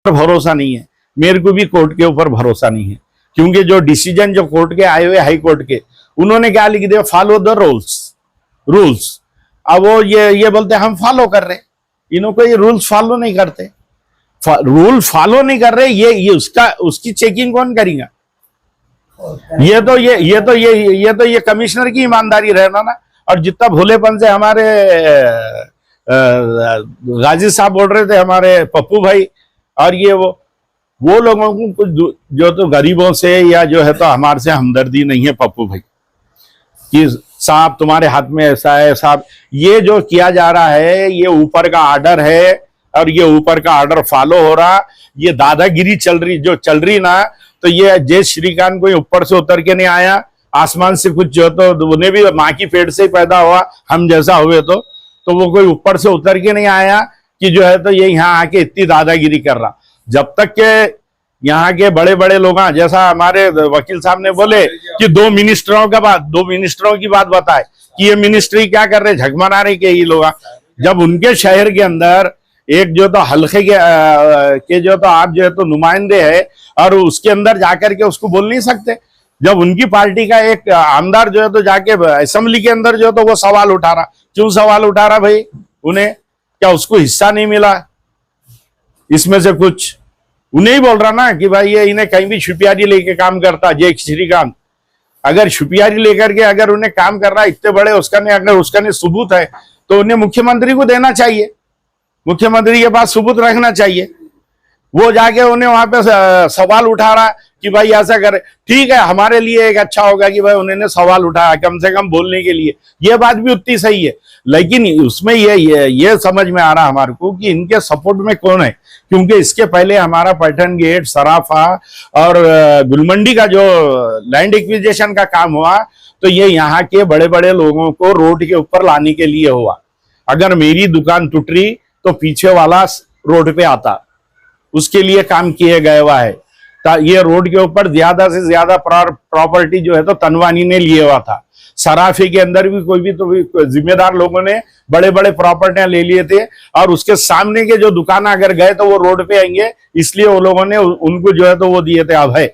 भरोसा नहीं है, मेरे को भी कोर्ट के ऊपर भरोसा नहीं है, क्योंकि जो डिसीजन जो कोर्ट के आए हुए हाई कोर्ट के, उन्होंने क्या लिख दिया, फॉलो द रूल्स। अब वो ये बोलते हम फॉलो कर रहे, इनको ये रूल्स फॉलो नहीं करते, रूल फॉलो नहीं कर रहे, ये उसकी चेकिंग कौन करेगा? ये तो कमिश्नर की ईमानदारी रहना ना। और जितना भोलेपन से हमारे गाजी साहब बोल रहे थे, हमारे पप्पू भाई, और ये वो लोगों को कुछ जो तो गरीबों से या जो है तो हमारे से हमदर्दी नहीं है पप्पू भाई, कि साहब तुम्हारे हाथ में ऐसा है, साहब ये जो किया जा रहा है ये ऊपर का ऑर्डर है, और ये ऊपर का ऑर्डर फॉलो हो रहा, ये दादागिरी चल रही ना, तो ये जय श्रीकांत कोई ऊपर से उतर के नहीं आया, आसमान से कुछ जो तो उन्हें भी माँ की पेट से ही पैदा हुआ, हम जैसा हुए तो वो कोई ऊपर से उतर के नहीं आया कि जो है तो ये यहाँ आके इतनी दादागिरी कर रहा। जब तक के यहाँ के बड़े बड़े लोग, जैसा हमारे वकील साहब ने बोले कि दो मिनिस्टरों की बात बताए कि ये मिनिस्ट्री क्या कर रहे, झकमरा रहे के ये लोग, जब उनके शहर के अंदर एक जो तो हल्के के जो तो आप जो है तो नुमाइंदे है, और उसके अंदर जाकर के उसको बोल नहीं सकते। जब उनकी पार्टी का एक आमदार जो है तो जाके असेंबली के अंदर जो तो वो सवाल उठा रहा, क्यों सवाल उठा रहा भाई? उन्हें क्या उसको हिस्सा नहीं मिला इसमें से कुछ? उन्हें ही बोल रहा ना कि भाई ये इन्हें कहीं भी छुपियारी लेके काम करता जय श्रीकांत, अगर छुपियारी लेकर के अगर उन्हें काम कर रहा इतने बड़े, अगर उसका सबूत है तो उन्हें मुख्यमंत्री को देना चाहिए, मुख्यमंत्री के पास सबूत रखना चाहिए। वो जाके उन्हें वहां पे सवाल उठा रहा कि भाई ऐसा करे, ठीक है हमारे लिए एक अच्छा होगा कि भाई उन्होंने सवाल उठाया कम से कम बोलने के लिए, ये बात भी उतनी सही है, लेकिन उसमें ये समझ में आ रहा हमारे को कि इनके सपोर्ट में कौन है, क्योंकि इसके पहले हमारा पैठन गेट, सराफा और गुलमंडी का जो लैंड एक्विजिशन का काम हुआ, तो ये यहाँ के बड़े बड़े लोगों को रोड के ऊपर लाने के लिए हुआ। अगर मेरी दुकान टूट रही तो पीछे वाला रोड पे आता, उसके लिए काम किए गए हुआ है। ये रोड के ऊपर ज्यादा से ज्यादा प्रॉपर्टी जो है तो तनवानी ने लिए हुआ था। सराफे के अंदर भी कोई भी तो जिम्मेदार लोगों ने बड़े बड़े प्रॉपर्टियां ले लिए थे, और उसके सामने के जो दुकान अगर गए तो वो रोड पे आएंगे, इसलिए वो लोगों ने उनको जो है तो वो दिए थे अभय,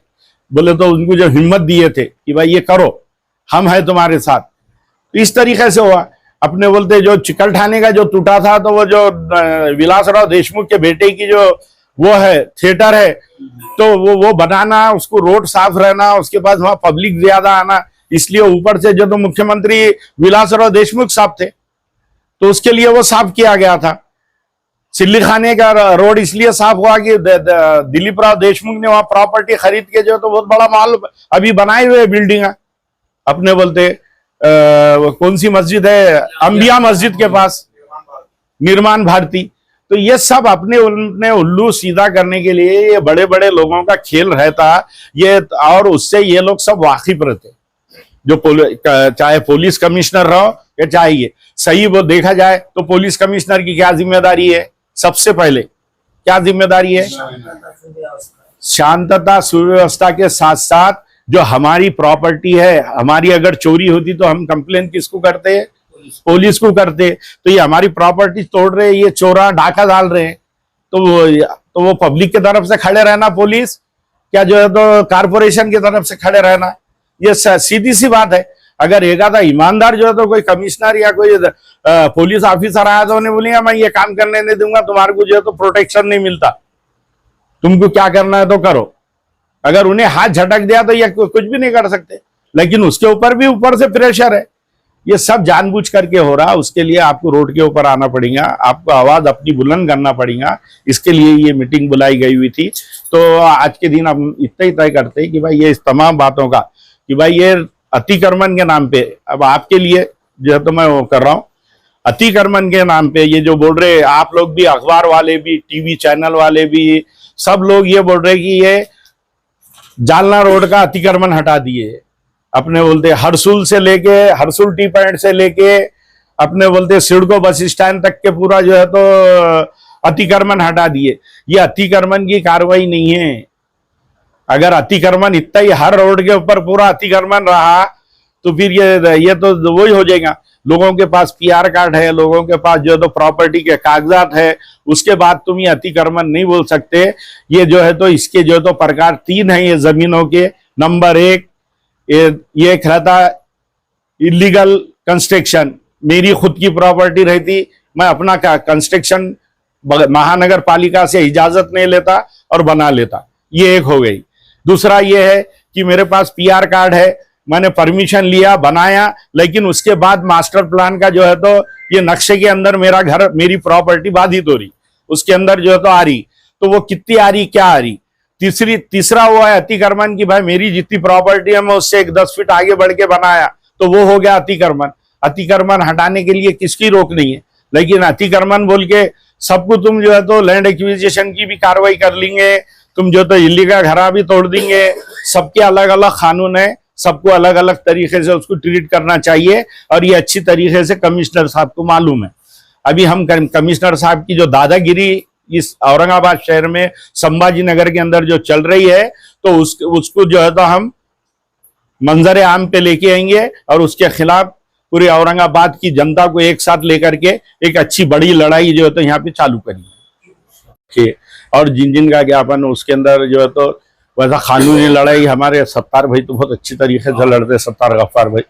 बोले तो उनको जो हिम्मत दिए थे कि भाई ये करो, हम है तुम्हारे साथ। इस तरीके से हुआ। अपने बोलते जो चिकलठाने का जो टूटा था, तो वो जो विलासराव देशमुख के बेटे की जो वो है थिएटर है, तो वो बनाना, उसको रोड साफ रहना, उसके बाद वहां पब्लिक ज्यादा आना, इसलिए ऊपर से जो तो मुख्यमंत्री विलासराव देशमुख साहब थे, तो उसके लिए वो साफ किया गया था। सिल्ली खाने का रोड इसलिए साफ हुआ कि दिलीप राव देशमुख ने वहां प्रॉपर्टी खरीद के जो तो बहुत बड़ा मॉल अभी बनाए हुए बिल्डिंग अपने बोलते कौन सी मस्जिद है, अंबिया मस्जिद के पास, निर्माण भारती। तो ये सब अपने उल्लू सीधा करने के लिए ये बड़े बड़े लोगों का खेल रहता ये, और उससे ये लोग सब वाकिफ रहते, जो चाहे पुलिस कमिश्नर रहो या चाहे ये सही वो देखा जाए तो पुलिस कमिश्नर की क्या जिम्मेदारी है? सबसे पहले क्या जिम्मेदारी है? शांतता सुव्यवस्था के साथ साथ जो हमारी प्रॉपर्टी है, हमारी अगर चोरी होती तो हम कंप्लेन किसको करते हैं? पुलिस को करते। तो ये हमारी प्रॉपर्टी तोड़ रहे, ये चोरा डाका डाल रहे हैं, तो वो पब्लिक की तरफ से खड़े रहना पुलिस, क्या जो है तो कारपोरेशन की तरफ से खड़े रहना? ये सीधी सी बात है। अगर एक आधा ईमानदार जो है तो कोई कमिश्नर या कोई पुलिस ऑफिसर आया तो उन्हें बोलेंगे मैं ये काम करने नहीं दूंगा, तुम्हारे को जो है तो प्रोटेक्शन नहीं मिलता, तुमको क्या करना है तो करो। अगर उन्हें हाथ झटक दिया तो ये कुछ भी नहीं कर सकते, लेकिन उसके ऊपर भी ऊपर से प्रेशर है। ये सब जानबूझ करके हो रहा, उसके लिए आपको रोड के ऊपर आना पड़ेगा, आपको आवाज अपनी बुलंद करना पड़ेगा। इसके लिए ये मीटिंग बुलाई गई हुई थी। तो आज के दिन हम इतना ही तय करते हैं कि भाई ये इस तमाम बातों का कि भाई ये अतिक्रमण के नाम पे, अब आपके लिए जो है तो मैं वो कर रहा हूँ, अतिक्रमण के नाम पे ये जो बोल रहे आप लोग भी, अखबार वाले भी, टीवी चैनल वाले भी, सब लोग ये बोल रहे कि ये जालना रोड का अतिक्रमण हटा दिए। अपने बोलते हरसुल से लेके, हरसुल टी पॉइंट से लेके अपने बोलते सिडको बस स्टैंड तक के पूरा जो है तो अतिक्रमण हटा दिए। ये अतिक्रमण की कार्रवाई नहीं है। अगर अतिक्रमण इतना ही हर रोड के ऊपर पूरा अतिक्रमण रहा तो फिर ये तो वही हो जाएगा। लोगों के पास पीआर कार्ड है, लोगों के पास जो है तो प्रॉपर्टी के कागजात है, उसके बाद तुम ये अतिक्रमण नहीं बोल सकते। ये जो है तो इसके जो है तो प्रकार 3 है ये जमीनों के। नंबर 1 ये एक रहता इलीगल कंस्ट्रक्शन, मेरी खुद की प्रॉपर्टी रहती, मैं अपना कंस्ट्रक्शन महानगर पालिका से इजाजत नहीं लेता और बना लेता, ये एक हो गई। दूसरा ये है कि मेरे पास पीआर कार्ड है, मैंने परमिशन लिया, बनाया, लेकिन उसके बाद मास्टर प्लान का जो है तो ये नक्शे के अंदर मेरा घर, मेरी प्रॉपर्टी बाधित हो रही, उसके अंदर जो है तो आ रही, तो वो कितनी आ रही, क्या आ रही। तीसरा वो है अतिक्रमण की भाई मेरी जितनी प्रॉपर्टी है मैं उससे 10 फीट आगे बढ़ के बनाया, तो वो हो गया अतिक्रमण। अतिक्रमण हटाने के लिए किसकी रोक नहीं है, लेकिन अतिक्रमण बोल के सबको तुम जो है तो लैंड एक्विजिशन की भी कार्रवाई कर लेंगे, तुम जो तो इलीगल घरा भी तोड़ देंगे। सबके अलग अलग कानून है, सबको अलग अलग तरीके से उसको ट्रीट करना चाहिए, और ये अच्छी तरीके से कमिश्नर साहब को मालूम है। अभी हम कमिश्नर साहब की जो दादागिरी इस औरंगाबाद शहर में संभाजी नगर के अंदर जो चल रही है, तो उसको जो है तो हम मंजर आम पे लेके आएंगे और उसके खिलाफ पूरी औरंगाबाद की जनता को एक साथ लेकर के एक अच्छी बड़ी लड़ाई जो है तो यहाँ पे चालू करेंगे। और जिन का ज्ञापन उसके अंदर जो है तो वैसा कानूनी लड़ाई हमारे सत्तार भाई तो बहुत अच्छी तरीके से लड़ते, सत्तार गफ्फार भाई,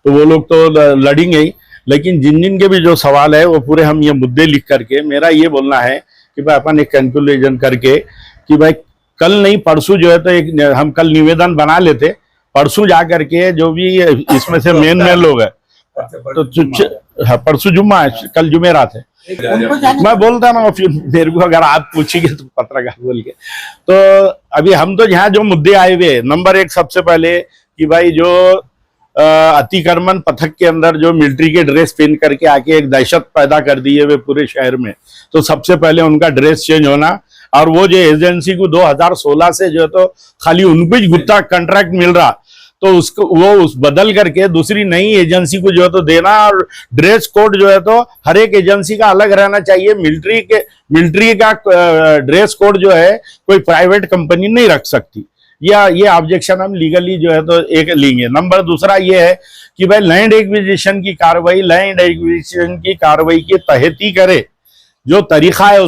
तो वो लोग तो लड़ेंगे ही, लेकिन जिन के भी जो सवाल है वो पूरे हम ये मुद्दे लिख करके, मेरा ये बोलना है कि भाई अपन एक कंक्लूजन करके कि भाई कल नहीं परसों जो है तो एक हम कल निवेदन बना लेते, परसों जा करके जो भी इसमें से मेन लोग है, तो परसों जुम्मा है, कल जुमेरात है, मैं बोलता ना फिर मेरे को अगर आप पूछेंगे तो पत्रकार बोल के। तो अभी हम तो यहाँ जो मुद्दे आए हुए, नंबर 1 सबसे पहले कि भाई जो अतिक्रमण पथक के अंदर जो मिलिट्री के ड्रेस पहन करके आके एक दहशत पैदा कर दी है वे पूरे शहर में, तो सबसे पहले उनका ड्रेस चेंज होना, और वो जो एजेंसी को 2016 से जो है तो खाली उनको ही गुत्ता कॉन्ट्रैक्ट मिल रहा, तो उसको वो बदल करके दूसरी नई एजेंसी को जो है तो देना, और ड्रेस कोड जो है तो हर एक एजेंसी का अलग रहना चाहिए। मिलिट्री का ड्रेस कोड जो है कोई प्राइवेट कंपनी नहीं रख सकती, या ये ऑब्जेक्शन हम लीगली जो है तो एक लेंगे। नंबर दूसरा ये है कि भाई लैंड एक्विजिशन की कार्रवाई के तहत ही करे, जो तरीका है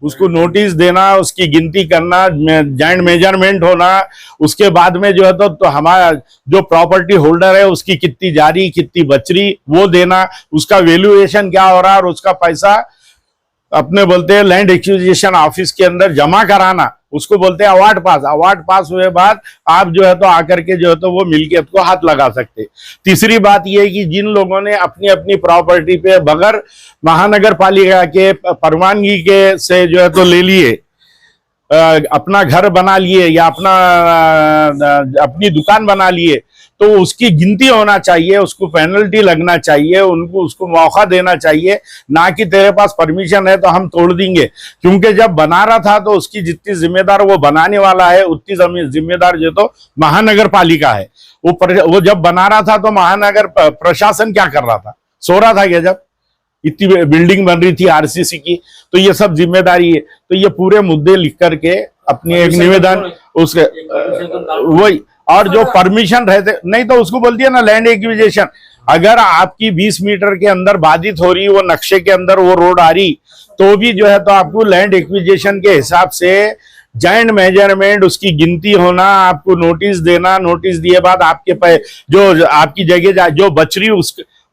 उसको नोटिस देना, उसकी गिनती करना, जॉइंट मेजरमेंट होना, उसके बाद में जो है तो हमारा जो प्रॉपर्टी होल्डर है उसकी कितनी जारी कितनी बच रही वो देना, उसका वैल्यूएशन क्या हो रहा और उसका पैसा अपने बोलते हैं लैंड एक्विजिशन ऑफिस के अंदर जमा कराना, उसको बोलते हैं अवार्ड पास हुए बाद आप जो है तो आकर के जो है तो वो मिल्कियत को हाथ लगा सकते। तीसरी बात ये है कि जिन लोगों ने अपनी अपनी प्रॉपर्टी पे बगैर महानगर पालिका के परवानगी के से जो है तो ले लिए, अपना घर बना लिए या अपनी दुकान बना लिए, तो उसकी गिनती होना चाहिए, उसको पेनल्टी लगना चाहिए, उसको मौका देना चाहिए, ना कि तेरे पास परमिशन है तो हम तोड़ देंगे। क्योंकि जब बना रहा था तो उसकी जितनी जिम्मेदार वो बनाने वाला है उतनी जिम्मेदार जो तो महानगर पालिका है। वो जब बना रहा था तो महानगर प्रशासन क्या कर रहा था, सो रहा था क्या जब इतनी बिल्डिंग बन रही थी आरसीसी की, तो ये सब जिम्मेदारी है। तो ये पूरे मुद्दे लिख करके अपनी एक निवेदन उसके वही, और जो परमिशन रहते नहीं तो उसको बोल दिया ना लैंड एक्विजिशन, अगर आपकी 20 मीटर के अंदर बाधित हो रही वो नक्शे के अंदर वो रोड आ रही, तो भी जो है तो आपको लैंड एक्विजिशन के हिसाब से जॉइंट मेजरमेंट उसकी गिनती होना, आपको नोटिस देना, नोटिस दिए बाद आपके जो आपकी जगह जो बच रही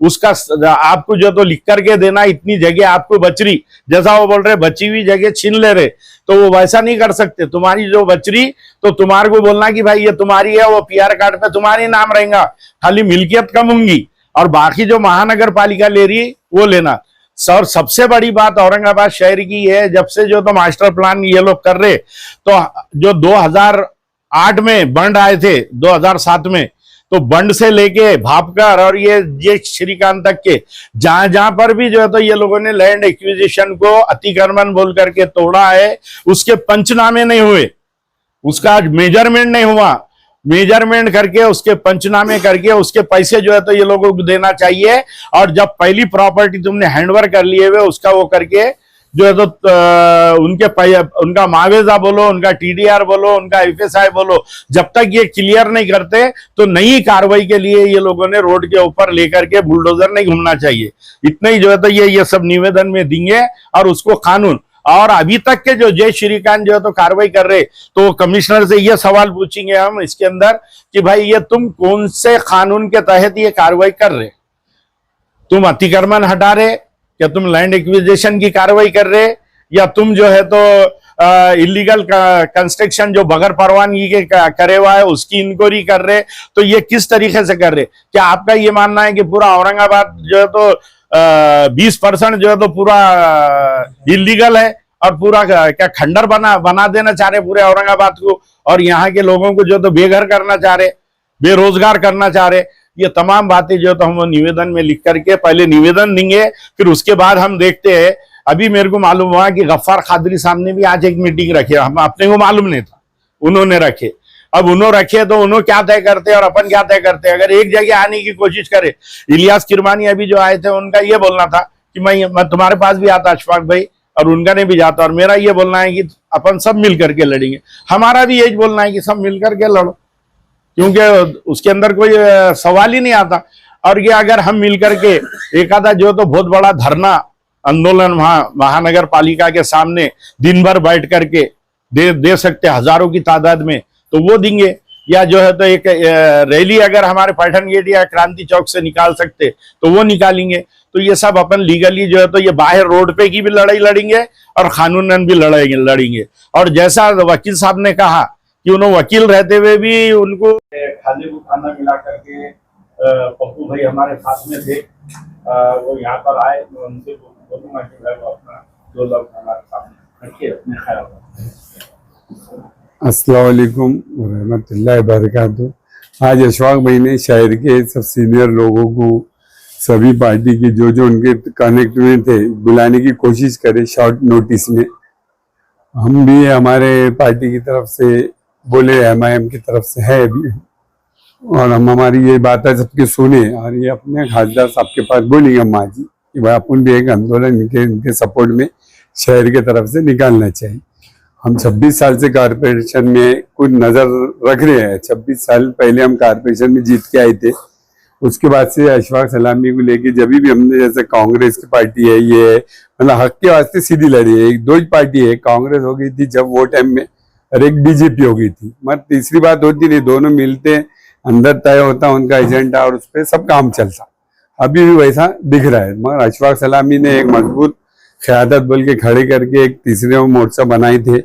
उसका आपको जो तो लिख करके देना, इतनी जगह आपको बच रही, जैसा वो बोल रहे बची हुई जगह छीन ले रहे, तो वो वैसा नहीं कर सकते। तुम्हारी जो बच रही तो तुम्हारे को बोलना कि भाई ये तुम्हारी है, वो पीआर कार्ड पे तुम्हारी नाम रहेगा, खाली मिल्कियत कम होंगी, और बाकी जो महानगर पालिका ले रही वो लेना। सर सबसे बड़ी बात औरंगाबाद शहर की है, जब से जो तो मास्टर प्लान ये लोग कर रहे, तो जो 2008 में बंड आए थे, 2007 में, तो बंड से लेके भापकर और ये श्रीकांत तक के जहां पर भी जो है तो ये लोगों ने लैंड एक्विजिशन को अतिक्रमण बोल करके तोड़ा है, उसके पंचनामे नहीं हुए, उसका मेजरमेंट नहीं हुआ, मेजरमेंट करके उसके पंचनामे करके उसके पैसे जो है तो ये लोगों को देना चाहिए। और जब पहली प्रॉपर्टी तुमने हैंडओवर कर लिए हुए उसका वो करके जो है तो उनका मुआवजा बोलो, उनका टीडीआर बोलो, उनका एफएसआई बोलो, जब तक ये क्लियर नहीं करते तो नई कार्रवाई के लिए ये लोगों ने रोड के ऊपर लेकर के बुलडोजर नहीं घूमना चाहिए। इतना ही जो है तो ये सब निवेदन में देंगे और उसको कानून। और अभी तक के जो जय श्रीकांत जो है तो कार्रवाई कर रहे, तो कमिश्नर से ये सवाल पूछेंगे हम इसके अंदर कि भाई ये तुम कौन से कानून के तहत ये कार्रवाई कर रहे? तुम अतिक्रमण हटा रहे, या तुम लैंड एक्विजिशन की कार्रवाई कर रहे, या तुम जो है तो इलीगल कंस्ट्रक्शन जो बगैर परवानगी के करे हुआ है उसकी इंक्वायरी कर रहे? तो ये किस तरीके से कर रहे? क्या आपका ये मानना है कि पूरा औरंगाबाद जो है तो 20% जो है तो पूरा इलीगल है और पूरा क्या खंडर बना देना चाह रहे पूरे औरंगाबाद को, और यहाँ के लोगों को जो तो बेघर करना चाह रहे, बेरोजगार करना चाह रहे? ये तमाम बातें जो तो हम निवेदन में लिख करके पहले निवेदन देंगे, फिर उसके बाद हम देखते हैं। अभी मेरे को मालूम हुआ कि गफ्फार कादरी साहब ने भी आज एक मीटिंग रखी, हम अपने को मालूम नहीं था, उन्होंने रखे। अब उन्होंने रखे तो उन्होंने क्या तय करते और अपन क्या तय करते? अगर एक जगह आने की कोशिश करे, इलियास किरमानी अभी जो आए थे उनका ये बोलना था कि मैं तुम्हारे पास भी आता अशफाक भाई, और उनका ने भी जाता, और मेरा ये बोलना है कि अपन सब मिल करके लड़ेंगे। हमारा भी यही बोलना है कि सब मिल करके लड़ो, क्योंकि उसके अंदर कोई सवाल ही नहीं आता। और ये अगर हम मिल करके एक आधा जो तो बहुत बड़ा धरना आंदोलन वहां महानगर पालिका के सामने दिन भर बैठ करके दे सकते हजारों की तादाद में, तो वो देंगे। या जो है तो एक रैली अगर हमारे पैठन गेट या क्रांति चौक से निकाल सकते तो वो निकालेंगे। तो ये सब अपन लीगली जो है तो ये बाहर रोड पे की भी लड़ाई लड़ेंगे और कानूनन भी लड़ेंगे। और जैसा वकील साहब ने कहा कि उन्होंने वकील रहते हुए भी उनको खाने को खाना मिला करके, पप्पू भाई हमारे साथ में थे, वो यहाँ पर आए, उनसे बोलूंगा कि भाई वो अपना 2 लोग हमारे सामने रखिए अपने ख्याल। अस्सलाम वालेकुम रहमतुल्लाहि बरकातहू। आज अशफाक भाई ने शहर के सब सीनियर लोगों को, सभी पार्टी के जो उनके कनेक्ट में थे, बुलाने की कोशिश करे शॉर्ट नोटिस में। हम भी हमारे पार्टी की तरफ से बोले, एमआईएम की तरफ से है अभी, और हम हमारी ये बात है सबके सुने, और ये अपने खासदार साहब के पास बोलेंगे अम्मा जी कि भाई अपन भी एक आंदोलन इनके सपोर्ट में शहर के तरफ से निकालना चाहिए। हम 26 साल से कारपोरेशन में कुछ नज़र रख रहे हैं। 26 साल पहले हम कारपोरेशन में जीत के आए थे। उसके बाद से अशफाक सलामी को लेके जब भी हमने, जैसे कांग्रेस की पार्टी है, ये मतलब हक के वास्ते सीधी लड़ी है। 2 ही पार्टी है, कांग्रेस हो गई थी जब वो टाइम में, और एक बीजेपी हो गई थी। मगर तीसरी बात होती नहीं, दोनों मिलते अंदर तय होता उनका एजेंडा और उस पर सब काम चलता। अभी भी वैसा दिख रहा है। मगर अशफाक सलामी ने एक मजबूत क़यादत बोल के खड़े करके एक तीसरे मोर्चा बनाए थे।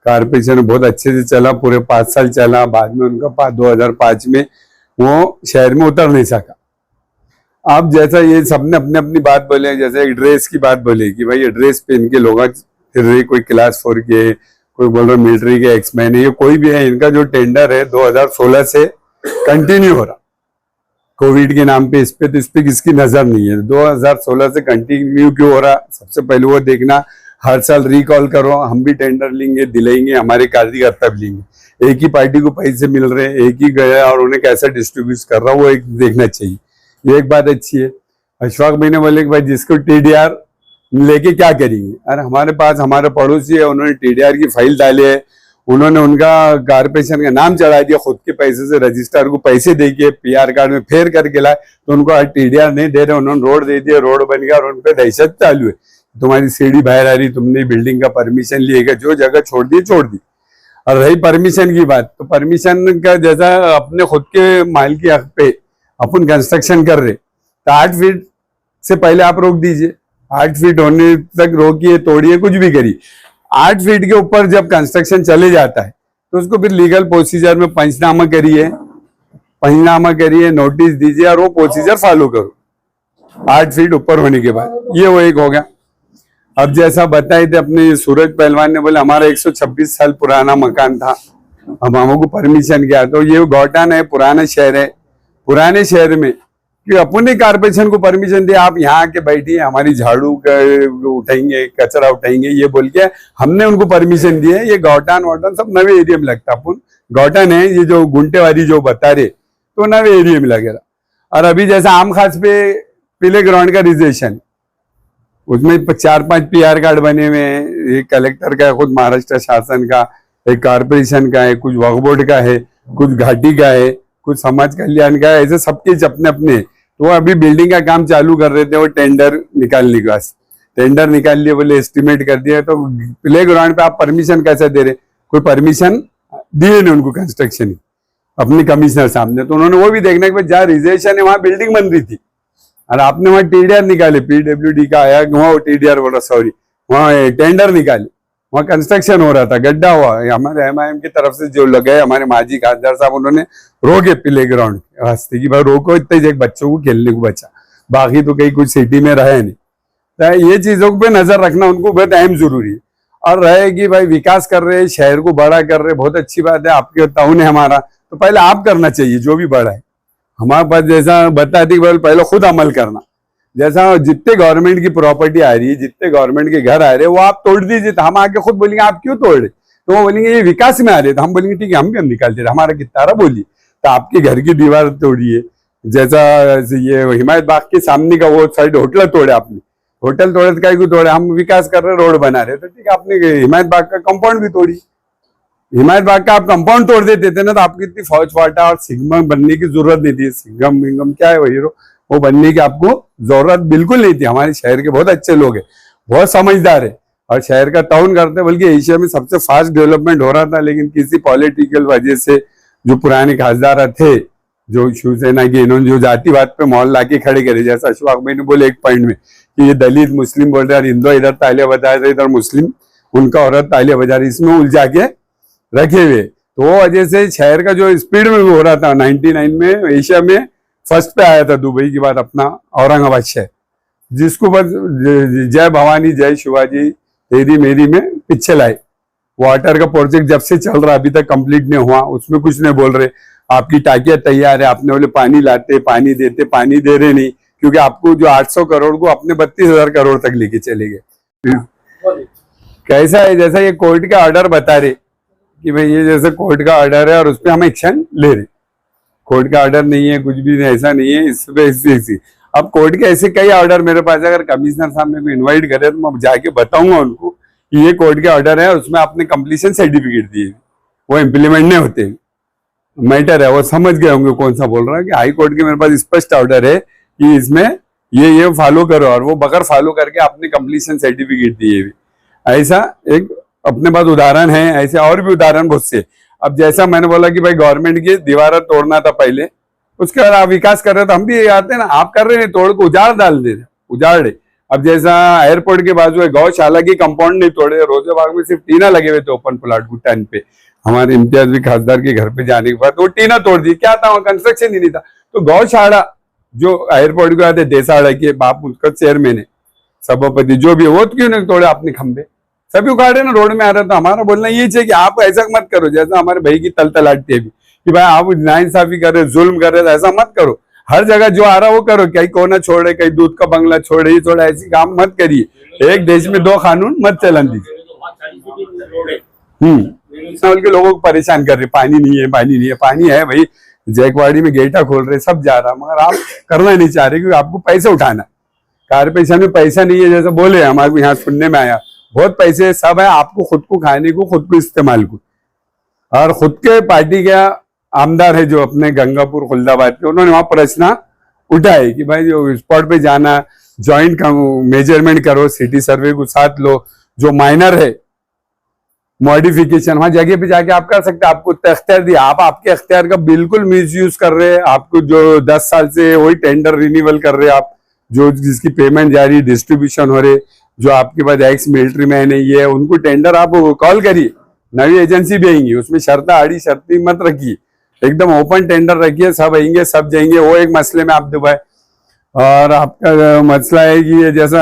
कारपोरेशन बहुत अच्छे से चला, पूरे 5 साल चला। बाद में उनका 2005 में वो शहर में उतर नहीं सका। अब जैसा ये सबने अपने अपनी बात बोले, जैसे एक ड्रेस की बात बोले कि भाई ये ड्रेस पहन के लोग फिर रहे, कोई क्लास 4 के, कोई बोल रहे मिलिट्री के एक्समैन है, ये कोई भी है। इनका जो टेंडर है 2016 से कंटिन्यू हो रहा, कोविड के नाम पे। इस पे तो इस पे किसकी नजर नहीं है। 2016 से कंटिन्यू क्यों हो रहा? सबसे पहले वो देखना, हर साल रिकॉल करो, हम भी टेंडर लेंगे, दिलाएंगे, हमारे कार्यकर्ता भी लेंगे। एक ही पार्टी को पैसे मिल रहे हैं, एक ही गया और उन्हें कैसा डिस्ट्रीब्यूट कर रहा, वो एक देखना चाहिए। ये एक बात अच्छी है। अशफाक भाई ने बोले कि भाई जिसको टीडीआर लेके क्या करेंगे? अरे हमारे पास हमारे पड़ोसी है, उन्होंने टीडीआर की फाइल डाली है, उन्होंने उनका कारपोरेशन का नाम चढ़ा दिया, खुद के पैसे से रजिस्ट्रार को पैसे देके पीआर कार्ड में फेर करके लाए, तो उनको टीडीआर नहीं दे रहे, उन्होंने रोड दे दिया, रोड बन गया और उनपे दहशत चालू है। तुम्हारी सीढ़ी बाहर आ रही, तुमने बिल्डिंग का परमिशन लिएगा, जो जगह छोड़ दी छोड़ दी। और रही परमिशन की बात, तो परमिशन का जैसा अपने खुद के माल के हक पे अपन कंस्ट्रक्शन कर रहे, तो 8 फीट से पहले आप रोक दीजिए, 8 फीट होने तक रोकिए, तोड़िए, कुछ भी करिए। 8 फीट के ऊपर जब कंस्ट्रक्शन चले जाता है तो उसको फिर लीगल प्रोसीजर में पंचनामा करिए, नोटिस दीजिए और वो प्रोसीजर फॉलो करो 8 फीट ऊपर होने के बाद। ये वो एक हो गया। अब जैसा बताए थे अपने सूरज पहलवान ने, बोले हमारा 126 साल पुराना मकान था, अब हमको परमिशन किया। तो ये गौटान है, पुराना शहर है, पुराने शहर में कि अपने कारपोरेशन को परमिशन दिया, आप यहाँ आके बैठिए, हमारी झाड़ू उठाएंगे, कचरा उठाएंगे, ये बोल के हमने उनको परमिशन दी है। ये गौटान वोटान सब नवे एरिया में लगता। अपन गौटान है, ये जो गुंटेवारी जो बता रहे, तो नवे एरिया में लगेगा। और अभी जैसा आम खास पे पीले ग्राउंड का रिजर्वेशन, उसमें 4-5 PR कार्ड बने हुए हैं। एक कलेक्टर का है, खुद महाराष्ट्र शासन का, एक कॉर्पोरेशन का है, कुछ वक्फ बोर्ड का है, कुछ घाटी का है, कुछ समाज कल्याण का है, ऐसे सबके अपने अपने। तो अभी बिल्डिंग का काम चालू कर रहे थे, वो टेंडर निकालने के वास्ते टेंडर निकाल लिए, बोले एस्टिमेट कर दिया। तो प्ले ग्राउंड पे आप परमिशन कैसे दे रहे? कोई परमिशन दिए नहीं उनको कंस्ट्रक्शन की, अपने कमिश्नर सामने। तो उन्होंने वो भी देखना कि जहाँ रिजर्वेशन है वहां बिल्डिंग बन रही थी और आपने वहां TDR निकाले, PWD का आया, वहां TDR बोला, सॉरी, वहां टेंडर निकाले, वहां कंस्ट्रक्शन हो रहा था, गड्ढा हुआ। हमारे MIM की तरफ से जो लगे, हमारे माजी खासदार साहब, उन्होंने रोके प्ले ग्राउंड वास्ते कि भाई रोको, इतने एक बच्चों को खेलने को बचा, बाकी तो कहीं कुछ सिटी में रहे नहीं। तो ये चीजों पे नजर रखना उनको बहुत अहम जरूरी है। और रहे कि भाई विकास कर रहे, शहर को बड़ा कर रहे, बहुत अच्छी बात है, आपके टाउन है हमारा, तो पहले आप करना चाहिए जो भी बड़ा है। हमारे पास जैसा बताती पहले खुद अमल करना। जैसा जितने गवर्नमेंट की प्रॉपर्टी आ रही है, जितने गवर्नमेंट के घर आ रहे हैं, वो आप तोड़ दीजिए। तो हम आके खुद बोलेंगे आप क्यों तोड़ रहे? तो वो बोलेंगे ये विकास में आ रहे। तो हम बोलेंगे ठीक है, हम क्यों निकालते थे, हमारा कितना रहा बोलिए। तो आपके घर की दीवार तोड़िए, जैसा ये हिमायत बाग के सामने का वो साइड होटल तोड़े आपने, होटल तोड़े तो क्या तोड़े, हम विकास कर रहे, रोड बना रहे। तो ठीक है, आपने हिमायत बाग का कंपाउंड भी तोड़ी। हिमायत बाग का आप कंपाउंड तोड़ देते थे ना, तो आपकी इतनी फौज फाटा और सिग्नम बनने की जरूरत नहीं थी। सिग्नम विंगम क्या है वो हीरो, वो बनने की आपको जरूरत बिल्कुल नहीं थी। हमारे शहर के बहुत अच्छे लोग हैं, बहुत समझदार है और शहर का टाउन करते, बल्कि एशिया में सबसे फास्ट डेवलपमेंट हो रहा था। लेकिन किसी पॉलिटिकल वजह से जो पुराने खासदार थे, जो शिवसेना के, इन्होंने जो जातिवाद पे मोहर लाके खड़े करे, जैसा अशफाक भाई ने बोले एक पॉइंट में कि ये दलित मुस्लिम बोल रहे हैं, हिंदू इधर तालियां बजा रहे, इधर मुस्लिम उनका औरत तालियां बजा रही, इसमें उलझा के रखे हुए। तो वो वजह से शहर का जो स्पीड में हो रहा था, 99 में एशिया में फर्स्ट पे आया था दुबई के बाद अपना औरंगाबाद शहर, जिसको बस जय भवानी जय शिवाजी तेरी मेरी में पीछे लाए। वाटर का प्रोजेक्ट जब से चल रहा, अभी तक कंप्लीट नहीं हुआ, उसमें कुछ नहीं बोल रहे। आपकी टाकियां तैयार है, आपने बोले पानी लाते, पानी देते, पानी दे रहे नहीं, क्योंकि आपको जो 800 करोड़ को अपने 32,000 करोड़ तक लेके चले गए। कैसा है, जैसा ये कोर्ट का ऑर्डर बता रहे कि भाई ये जैसे कोर्ट का ऑर्डर है और उस पर हम एक्शन ले रहे, कोर्ट का ऑर्डर नहीं है, कुछ भी ऐसा नहीं है इस पे। अब कोर्ट के ऐसे कई ऑर्डर मेरे पास, अगर कमिश्नर साहब मेरे को इन्वाइट करे तो मैं जाके बताऊंगा उनको कि ये कोर्ट के ऑर्डर है, उसमें आपने कंप्लीशन सर्टिफिकेट दिए, वो इम्प्लीमेंट नहीं होते, मैटर है। वो समझ गए होंगे कौन सा बोल रहा है कि हाई कोर्ट के मेरे पास स्पष्ट ऑर्डर है कि इसमें ये फॉलो करो, और वो बगैर फॉलो करके आपने कंप्लीशन सर्टिफिकेट दिए भी। ऐसा एक अपने पास उदाहरण है, ऐसे और भी उदाहरण बहुत से। अब जैसा मैंने बोला कि भाई गवर्नमेंट की दीवार तोड़ना था पहले, उसके बाद आप विकास कर रहे, तो हम भी आते हैं ना, आप कर रहे हैं तोड़ को उजाड़ डाल दे, उजाड़ रहे। अब जैसा एयरपोर्ट के बाजू है गौशाला की कंपाउंड नहीं तोड़े, रोजेबाग में सिर्फ टीना लगे हुए थे ओपन प्लाट भूटान पे, हमारे इम्तियाज भी खासदार के घर पे जाने के बाद वो टीना तोड़ दी। क्या था, वहां कंस्ट्रक्शन ही नहीं था। तो गौशाला जो एयरपोर्ट के आते देसाड़ा के बाप उसका चेयरमैन है, सभापति जो भी, वो क्यों नहीं तोड़े आपने खंबे, सभी उखाड़े ना, रोड में आ रहा था। हमारा बोलना ये चाहिए कि आप ऐसा मत करो जैसा हमारे भाई की तलतलाटी है कि भाई आप नाइंसाफी कर रहे, जुल्म कर रहे, ऐसा मत करो। हर जगह जो आ रहा वो करो, कहीं कोना छोड़े, कहीं दूध का बंगला छोड़े, ये छोड़े, ऐसी काम मत करिए। एक देश में दो कानून मत चलन दीजिए। के लोगों को परेशान कर रहे, पानी नहीं है, पानी नहीं है, पानी है भाई, जैकवाड़ी में गेटा खोल रहे, सब जा रहा, मगर आप करना नहीं चाह रहे क्योंकि आपको पैसे उठाना, कारपोरेशन में पैसा नहीं है, जैसा बोले हमारे को यहाँ सुनने में आया, बहुत पैसे सब है, आपको खुद को खाने को, खुद को इस्तेमाल को। और खुद के पार्टी का आमदार है जो अपने गंगापुर खुलदाबाद के, उन्होंने वहां प्रश्न उठाए कि भाई जो स्पॉट पे जाना, ज्वाइंट मेजरमेंट करो, सिटी सर्वे को साथ लो, जो माइनर है मॉडिफिकेशन वहां जगह पे जाके आप कर सकते हैं, आपको अख्तियार दिया, आप आपके अख्तियार का बिल्कुल मिसयूज कर रहे हैं। आपको जो 10 साल से वही टेंडर रिन्यूअल कर रहे हैं आप, जो जिसकी पेमेंट जारी, डिस्ट्रीब्यूशन हो रहे, जो आपके पास एक्स मिलिट्री मैन है, ये उनको टेंडर आप कॉल करिए, नई एजेंसी भी आएंगी, उसमें शर्त आड़ी शर्ती मत रखिए, एकदम ओपन टेंडर रखिए, सब आएंगे सब जाएंगे, वो एक मसले में आप दुबाए। और आपका मसला है कि ये जैसा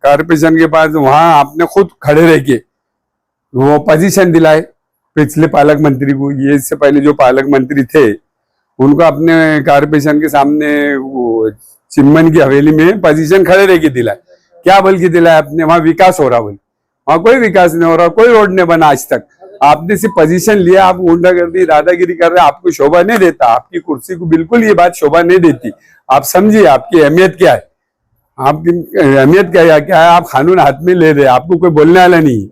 कारपोरेशन के पास वहां आपने खुद खड़े रह के वो पोजीशन दिलाए पिछले पालक मंत्री को, ये इससे पहले जो पालक मंत्री थे उनको अपने कारपोरेशन के सामने वो चिम्मन की हवेली में पोजीशन खड़े रह के दिलाए। क्या बोल के दिलाया आपने, वहां विकास हो रहा, बोल वहां कोई विकास नहीं हो रहा, कोई रोड नहीं बना आज तक। आपने सिर्फ पोजीशन लिया, आप गुंडागर्दी दादागिरी कर रहे, आपको शोभा नहीं देता, आपकी कुर्सी को बिल्कुल ये बात शोभा नहीं देती। आप समझिए आपकी अहमियत क्या है। आपकी अहमियत क्या है? क्या है आप कानून हाथ में ले रहे, आपको कोई बोलने वाला नहीं है,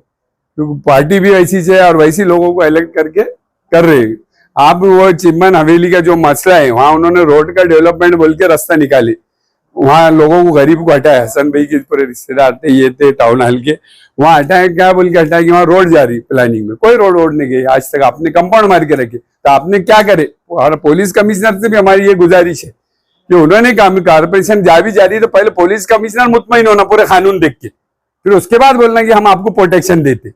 क्योंकि पार्टी भी वैसी है और वैसी लोगों को इलेक्ट करके कर रहे हैं। आप वो चिम्मन हवेली का जो मसला है, वहां उन्होंने रोड का डेवलपमेंट बोल के रास्ता निकाली, वहां लोगों को गरीब को हटाया, हसन भाई के पूरे रिश्तेदार थे, ये थे टाउन हॉल के, वहां हटाया, क्या बोल के हटाया कि वहां रोड जा रही प्लानिंग में, कोई रोड नहीं गई आज तक, आपने कंपाउंड मार के रखे, तो आपने क्या करे? और पुलिस कमिश्नर से भी हमारी ये गुजारिश है कि उन्होंने काम कारपोरेशन जा रही तो पहले पुलिस कमिश्नर मुतमईन होना पूरे कानून देख के, फिर उसके बाद बोलना कि हम आपको प्रोटेक्शन देते।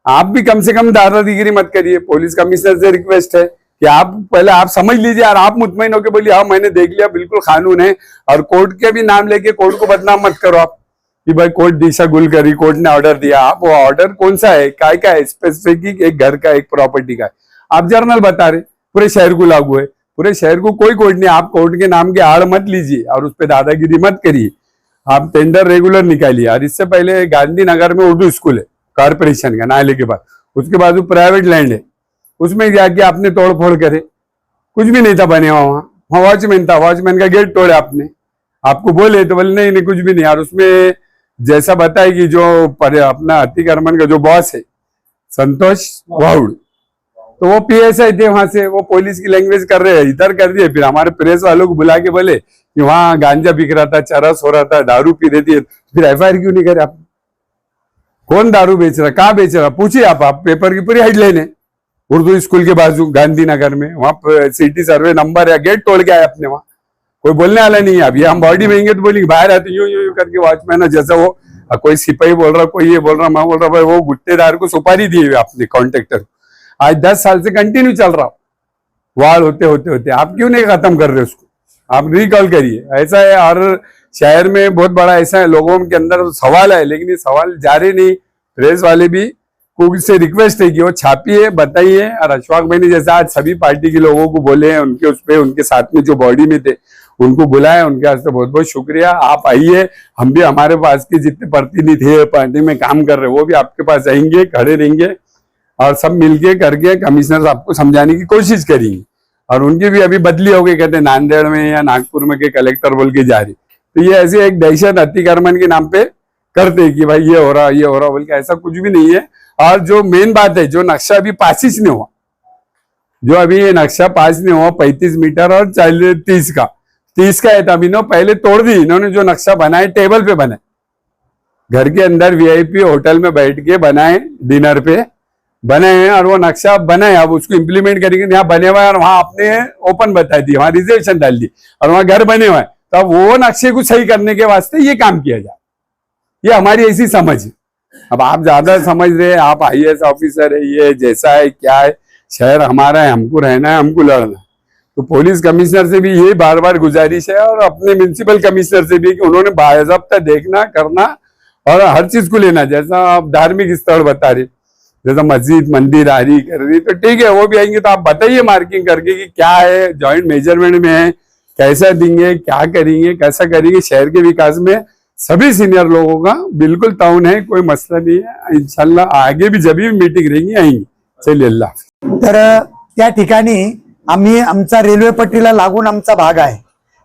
आप भी कम से कम दादागिरी मत करिए। पुलिस कमिश्नर से रिक्वेस्ट है कि आप पहले आप समझ लीजिए और आप मुतमईन होकर बोलिए हाँ मैंने देख लिया, बिल्कुल कानून है, और कोर्ट के भी नाम लेके कोर्ट को बदनाम मत करो आप कि भाई कोर्ट दिशा गुल करी, कोर्ट ने ऑर्डर दिया। आप वो ऑर्डर कौन सा है, काय का है, स्पेसिफिक एक घर का एक प्रॉपर्टी का है, आप जर्नल बता रहे, पूरे शहर को लागू है, पूरे शहर को कोई कोर्ट नहीं। आप कोर्ट के नाम के आड़ मत लीजिए और उस पर दादागिरी मत करिए। आप टेंडर रेगुलर निकालिए। और इससे पहले गांधीनगर में उर्दू स्कूल है कारपोरेशन का, नाले के बाद, उसके बाद वो प्राइवेट लैंड है, उसमें जाके आपने तोड़फोड़ करे, कुछ भी नहीं था बने वहां वॉचमैन था, वॉचमैन का गेट तोड़े आपने, आपको बोले तो बोले नहीं कुछ भी नहीं। और उसमें जैसा बताया कि जो अपना अतिक्रमण का जो बॉस है संतोष वाउड, तो वो पीएसआई थे वहां से, वो पुलिस की लैंग्वेज कर रहे हैं, इधर कर दिए, फिर हमारे प्रेस वालों को बुला के बोले कि वहां गांजा बिक रहा था, चरस हो रहा था, दारू पी रही थी, फिर एफआईआर क्यों नहीं करे आप? कौन दारू बेच रहा, कहाँ बेच रहा, पूछिए आप पेपर की पूरी हेडलाइन है। उर्दू स्कूल के बाजू गांधीनगर में, वहां सिटी सर्वे नंबर है, गेट तोड़ के आए अपने, वहां कोई बोलने वाला नहीं है। अभी हम बॉडी में तो बोलेंगे बाहर आते यूं यूं करके वॉचमैन, जैसा वो कोई सिपाही बोल रहा, कोई ये बोल रहा, मैं बोल रहा, भाई वो गुट्टेदार को सुपारी दी हुई आपने, कॉन्ट्रेक्टर, आज 10 साल से कंटिन्यू चल रहा वार होते होते होते, आप क्यों नहीं खत्म कर रहे उसको? आप रिकॉल करिए। ऐसा है, और शहर में बहुत बड़ा ऐसा है, लोगों के अंदर सवाल है लेकिन ये सवाल जारी नहीं। प्रेस वाले भी को से रिक्वेस्ट है कि वो छापिए, बताइए। और अशफाक भाई ने जैसा आज सभी पार्टी के लोगों को बोले हैं, उनके उस पे उनके साथ में जो बॉडी में थे उनको बुलाए, उनके वास्ते बहुत बहुत शुक्रिया। आप आइए, हम भी हमारे पास के जितने प्रतिनिधि है पार्टी में काम कर रहे हैं वो भी आपके पास आएंगे, खड़े रहेंगे और सब मिलके करके कमिश्नर साहब को समझाने की कोशिश करेंगे। और उनकी भी अभी बदली हो गई, कहते हैं नांदेड़ में या नागपुर में के कलेक्टर बोल के जा रही। तो ये ऐसे एक दहशत अतिक्रमण के नाम पे करते कि भाई ये हो रहा बोल के, ऐसा कुछ भी नहीं है। और जो मेन बात है, जो नक्शा अभी पास ही नहीं हुआ, जो अभी ये नक्शा पास नहीं हुआ 35 मीटर और 30 का है, तभी इन्होंने पहले तोड़ दी। इन्होंने जो नक्शा बनाए टेबल पे बनाए, घर के अंदर वीआईपी होटल में बैठ के बनाए, डिनर पे बने हैं, और वो नक्शा बनाए, अब उसको इम्प्लीमेंट करेंगे। यहाँ बने हुए और वहां आपने ओपन बता दी, वहां रिजर्वेशन डाल दी और वहां घर बने हुए हैं, तो अब वो नक्शे को सही करने के वास्ते ये काम किया जाए। ये हमारी ऐसी समझ है। अब आप ज्यादा समझ रहे हैं, आप आईएएस ऑफिसर है, ये जैसा है क्या है, शहर हमारा है, हमको रहना है, हमको लड़ना है। तो पुलिस कमिश्नर से भी ये बार बार गुजारिश है, और अपने म्युनिसिपल कमिश्नर से भी, कि उन्होंने बाज़ाब्ता देखना करना और हर चीज को लेना। जैसा आप धार्मिक स्थल बता रहे, जैसा मस्जिद मंदिर आ रही कर रही, तो ठीक है, वो भी आएंगे तो आप बताइए मार्किंग करके कि क्या है, जॉइंट मेजरमेंट में है, कैसा देंगे, क्या करेंगे, कैसा करेंगे। शहर के विकास में सभी सीनियर लोगों का बिल्कुल ताउन है, कोई मसला नहीं है। इंशाल्लाह आगे भी जब भी मीटिंग रहेंगी आएंगी। चलिए, अल्लाह। तर त्या ठिकाणी आम्ही, आमचा रेल्वे पट्टीला लागून आमचा भाग आहे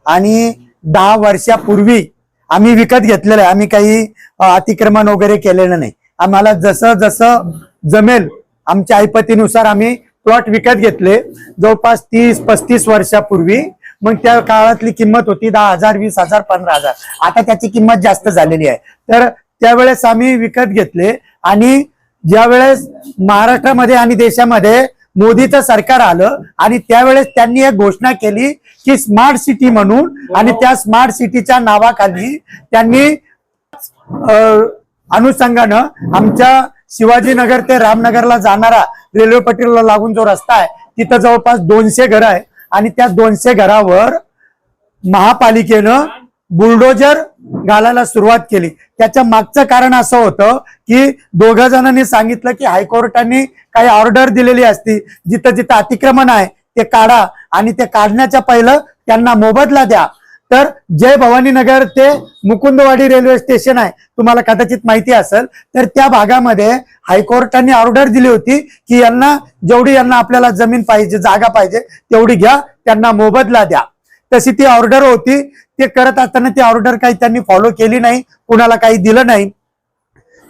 आणि 10 वर्षापूर्वी आम्ही विकत घेतलेलं आहे। आम्ही काही अतिक्रमण वगैरे केलेलं नाही। आम्हाला जसं जसं जमेल आमच्या ऐपतीनुसार आम्ही प्लॉट विकत घेतले, जवळपास 30-35 वर्षापूर्वी। मग त्या काळातली किंमत होती 10,000, 20,000, 15,000। आता त्याची किंमत जास्त झालेली आहे। तर त्यावेळेस आम्ही विकत घेतले, आणि ज्यावेळेस महाराष्ट्रामध्ये आणि देशामध्ये मोदीचं सरकार आलं आणि त्यावेळेस त्यांनी एक घोषणा केली की स्मार्ट सिटी म्हणून, आणि त्या स्मार्ट सिटीच्या नावाखाली त्यांनी अनुषंगानं आमच्या शिवाजीनगर ते रामनगरला जाणारा रेल्वे पट्टीला लागून जो रस्ता आहे तिथं जवळपास 200 घरं आहे, आणि त्या 200 घरावर महापालिकेनं बुलडोजर घालायला सुरुवात केली। त्याच्या मागचं कारण असं होतं की 2 जणांनी सांगितलं की हायकोर्टाने काही ऑर्डर दिलेली असती, जिथं जिथं अतिक्रमण आहे ते काढा, आणि ते काढण्याच्या पहिलं त्यांना मोबदला द्या। तर जय भवानी नगर ते मुकुंदवाडी रेल्वे स्टेशन आहे, तुम्हाला कदाचित माहिती असेल, तर त्या भागामध्ये हायकोर्टाने ऑर्डर दिली होती की यांना जेवढी यांना आपल्याला जमीन पाहिजे, जागा पाहिजे तेवढी घ्या, त्यांना मोबदला द्या। तशी ती ऑर्डर होती, ते करत असताना ती ऑर्डर काही त्यांनी फॉलो केली नाही, कुणाला काही दिलं नाही.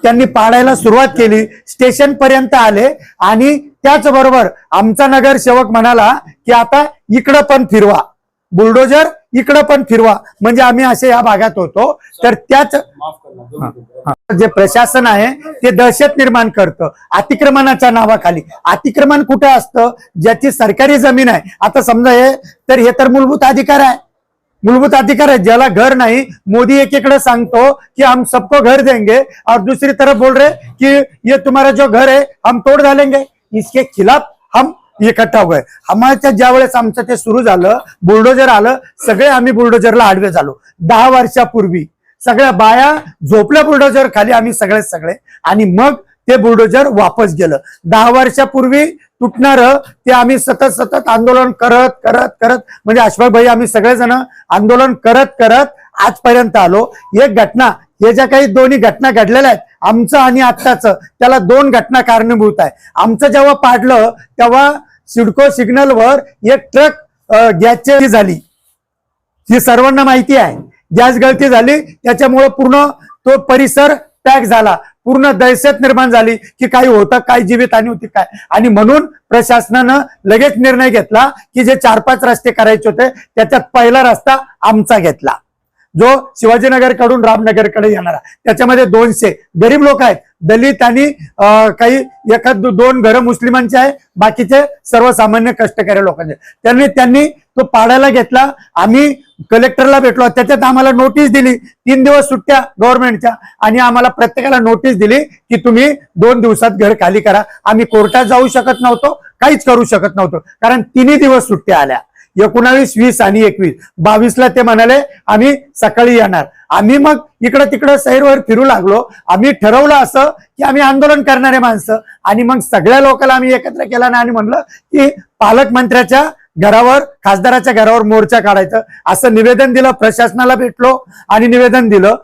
त्यांनी पाडायला सुरुवात केली, स्टेशन पर्यंत आले आणि त्याचबरोबर आमचा नगरसेवक म्हणाला की आता इकडं पण फिरवा, बुलडोजर इकडं पण फिरवा, म्हणजे आम्ही असे या भागात होतो. तर त्याच जे प्रशासन आहे ते दहशत निर्माण करतं अतिक्रमणाच्या नावाखाली. अतिक्रमण कुठे असतं? ज्याची सरकारी जमीन आहे. आता समजा हे तर मूलभूत अधिकार आहे, मूलभूत अधिकार है. ज्याला घर नहीं, मोदी एकीकडे सांगतो कि हम सबको घर देंगे और दूसरी तरफ बोल रहे कि ये तुम्हारा जो घर है हम तोड़ डालेंगे. इसके खिलाफ हम इकट्ठा हुए. हमारे ज्यावेळेस आमचं ते सुरू झालं, बुलडोजर आलं, सगळे आम्ही बुलडोजरला आडवे झालो. 10 वर्षापूर्वी सगळ्या बाया झोपल्या बुलडोजर खाली, आम्ही सगळे आणि मग ते बुलडोजर वापस गेलं. 10 वर्षापूर्वी तुटणार ते आम्ही सतत आंदोलन करत म्हणजे अशफाक भाई आम्ही सगळेजण आंदोलन करत आजपर्यंत आलो. एक घटना, हे ज्या काही दोन्ही घटना घडलेल्या आहेत आमचं आणि आत्ताचं, त्याला 2 घटना कारणीभूत आहे. आमचं जेव्हा पाडलं तेव्हा सिडको सिग्नलवर एक ट्रक गॅसची झाली, ही सर्वांना माहिती आहे. गॅस गळती झाली, त्याच्यामुळे पूर्ण तो परिसर पॅक झाला. पूर्ण दहशत निर्माण झाली की काही होतं, काय जीवितहानी होती काय. आणि म्हणून प्रशासनानं लगेच निर्णय घेतला की जे 4-5 रस्ते करायचे होते त्याच्यात पहिला रस्ता आमचा घेतला, जो शिवाजीनगर कडून रामनगरकडे येणारा. त्याच्यामध्ये 200 गरीब लोक आहेत, दलित आणि काही 1-2 घरं मुस्लिमांचे आहे, बाकीचे सर्वसामान्य कष्टकरी लोकांचे. त्यांनी तो पाडायला घेतला. आम्ही कलेक्टरला भेटलो, त्याच्यात आम्हाला नोटीस दिली, 3 दिवस सुट्ट्या गव्हर्नमेंटच्या, आणि आम्हाला प्रत्येकाला नोटीस दिली की तुम्ही 2 दिवसात घर खाली करा. आम्ही कोर्टात जाऊ शकत नव्हतो, काहीच करू शकत नव्हतो, कारण 3 दिवस सुट्ट्या आल्या. 19, 20 आणि 21. 22ला ते म्हणाले आम्ही सकाळी येणार. आम्ही मग इकडं तिकडं सैरवर फिरू लागलो. आम्ही ठरवलं असं की आम्ही आंदोलन करणारे माणसं, आणि मग सगळ्या लोकांना आम्ही एकत्र केला आणि म्हणलं की पालकमंत्र्याच्या घरावर, खासदाराच्या घरावर मोर्चा काढायचं, असं निवेदन दिलं. प्रशासनाला भेटलो आणि निवेदन दिलं.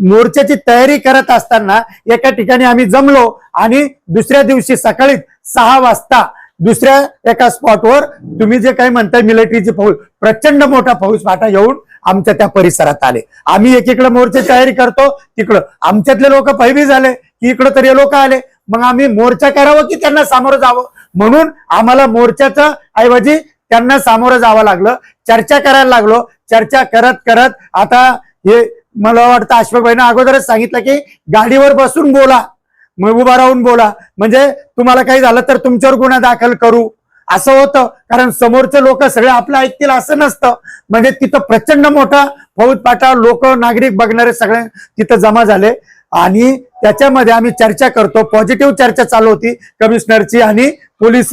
मोर्चाची तयारी करत असताना एका ठिकाणी आम्ही जमलो आणि दुसऱ्या दिवशी सकाळी 6 वाजता दुसऱ्या एका स्पॉटवर तुम्ही जे काही म्हणताय मिलिटरीची फौज, प्रचंड मोठा फौज फाटा येऊन आमच्या त्या परिसरात आले. आम्ही एकीकडे मोर्चाची तयारी करतो, तिकडं आमच्यातले लोक भयभीत झाले की इकडं तर हे लोक आले. मग आम्ही मोर्चा करावं की त्यांना सामोरं जावं, म्हणून आम्हाला मोर्चाच्या ऐवजी त्यांना सामोरं जावं लागलं. चर्चा करायला लागलो. चर्चा करत आता हे मला वाटतं अशफाक भाईनं अगोदरच सांगितलं की गाडीवर बसून बोला, मग उभा राहून बोला, म्हणजे तुम्हाला काही झालं तर तुमच्यावर गुन्हा दाखल करू, असं होतं. कारण समोरचे लोक सगळे आपलं ऐकतील असं नसतं. म्हणजे तिथं प्रचंड मोठा फौजफाटा, लोक, नागरिक बघणारे सगळे तिथं जमा झाले. आणि त्याच्यामध्ये आम्ही चर्चा करतो, पॉझिटिव्ह चर्चा चालू होती कमिशनरची आणि पोलीस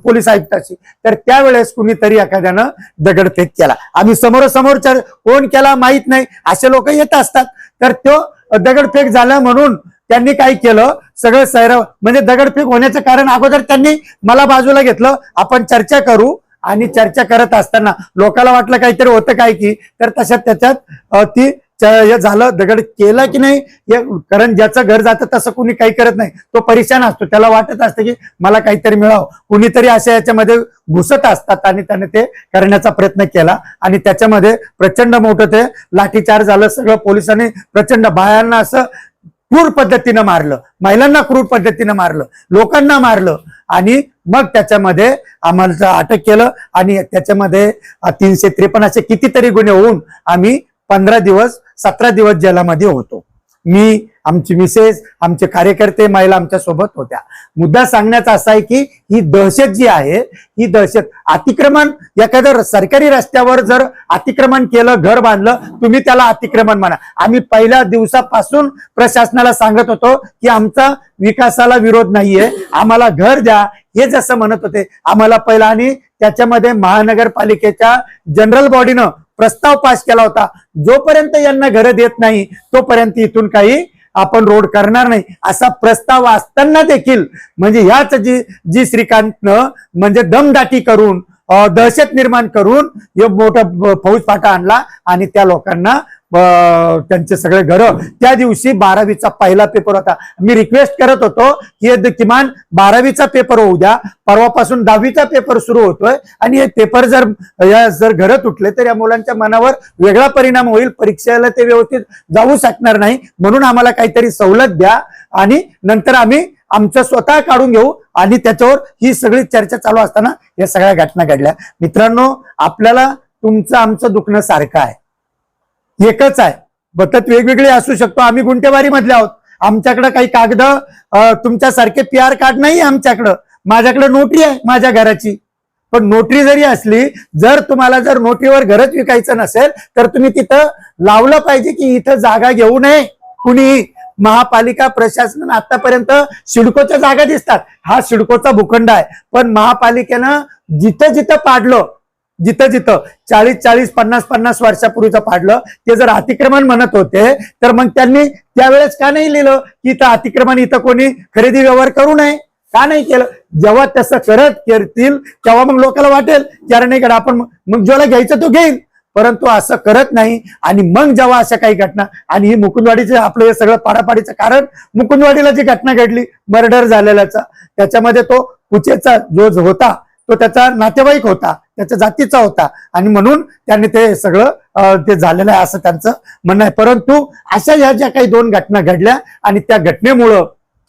पोलीस आयुक्ताची. तर त्यावेळेस कुणीतरी एखाद्यानं दगडफेक केला. आम्ही समोरासमोर कोण केला माहित नाही, असे लोक येत असतात. तर तो दगडफेक झाला म्हणून त्यांनी काय केलं, सगळं सैराव, म्हणजे दगडफेक होण्याचं कारण अगोदर त्यांनी मला बाजूला घेतलं, आपण चर्चा करू. आणि चर्चा करत असताना लोकांना वाटलं काहीतरी होतं काय की, तर त्याच्यात ती झालं. दगड केला की नाही, कारण ज्याचं घर जातं तसं कुणी काही करत नाही, तो परेशान असतो, त्याला वाटत असतं की मला काहीतरी मिळावं. कुणीतरी अशा याच्यामध्ये घुसत असतात आणि त्याने ते करण्याचा प्रयत्न केला. आणि त्याच्यामध्ये प्रचंड मोठं ते लाठीचार्ज झालं. सगळं पोलिसांनी प्रचंड, बायांना असं क्रूर पद्धतीनं मारलं, महिलांना क्रूर पद्धतीनं मारलं, लोकांना मारलं. आणि मग त्याच्यामध्ये आम्हाला अटक केलं आणि त्याच्यामध्ये 353 असे कितीतरी गुन्हे होऊन आम्ही 15 दिवस 17 दिवस जेलामध्ये होतो. मी, आमची मिसेस, आमचे कार्यकर्ते, महिला आमच्या सोबत होत्या. मुद्दा सांगण्याचा असा आहे की ही दहशत जी आहे, ही दहशत, अतिक्रमण, एखाद्या सरकारी रस्त्यावर जर अतिक्रमण केलं, घर बांधलं, तुम्ही त्याला अतिक्रमण म्हणा. आम्ही पहिल्या दिवसापासून प्रशासनाला सांगत होतो की आमचा विकासाला विरोध नाहीये, आम्हाला घर द्या, हे जसं म्हणत होते आम्हाला पहिला. आणि त्याच्यामध्ये महानगरपालिकेच्या जनरल बॉडीनं प्रस्ताव पास केला होता, जोपर्यंत यांना घरं देत नाही तोपर्यंत इथून काही आपण रोड करणार नाही, असा प्रस्ताव असताना देखील म्हणजे ह्याच जी श्रीकांतनं म्हणजे दमदाटी करून, दहशत निर्माण करून हे मोठा फौजफाटा आणला आणि त्या लोकांना त्यांचे सगळे घरं, त्या दिवशी 12वीचा पहिला पेपर होता. मी रिक्वेस्ट करत होतो की किमान 12वीचा पेपर होऊ द्या, परवापासून 10वीचा पेपर सुरू होतोय आणि हे पेपर जर घरं तुटले तर या मुलांच्या मनावर वेगळा परिणाम होईल, परीक्षेला ते व्यवस्थित जाऊ शकणार नाही. म्हणून आम्हाला काहीतरी सवलत द्या आणि नंतर आम्ही आमचं स्वतः काढून घेऊ. आणि त्याच्यावर ही सगळी चर्चा चालू असताना या सगळ्या घटना घडल्या. मित्रांनो, आपल्याला तुमचं आमचं दुखणं सारखं आहे, एकच आहे. पद्धत वेगवेगळी असू शकतो. आम्ही गुंटेवारी मधले आहोत, आमच्याकडे काही कागद तुमच्यासारखे PR कार्ड नाही आमच्याकडं. माझ्याकडे नोटरी आहे माझ्या घराची. पण नोटरी जरी असली, जर तुम्हाला जर नोटरीवर घरच विकायचं नसेल तर तुम्ही तिथं लावलं पाहिजे की इथं जागा घेऊ नये कुणी. महापालिका प्रशासन आतापर्यंत सिडकोच्या जागा दिसतात, हा सिडकोचा भूखंड आहे. पण महापालिकेनं जिथं जिथं पाडलं, जिथं जिथं 40-40, 50-50 वर्षापूर्वीचं पाडलं, ते जर अतिक्रमण म्हणत होते तर मग त्यांनी त्यावेळेस का नाही लिहिलं की इथं अतिक्रमण, इथं कोणी खरेदी व्यवहार करू नये? का नाही केलं? जेव्हा तसं करतील तेव्हा मग लोकांना वाटेल की अरे नाही, आपण मग ज्याला घ्यायचं तो घेईल. परंतु असं करत नाही. आणि मग जेव्हा अशा काही घटना, आणि ही मुकुंदवाडीचे आपलं हे सगळं पाडापाडीचं कारण, मुकुंदवाडीला जी घटना घडली मर्डर झालेल्याचा, त्याच्यामध्ये तो कुचेचा जो होता तो त्याचा नातेवाईक होता, त्याच्या जातीचा होता आणि म्हणून त्यांनी ते सगळं ते झालेलं आहे असं त्यांचं म्हणणं आहे. परंतु अशा ह्या ज्या काही 2 घटना घडल्या आणि त्या घटनेमुळं,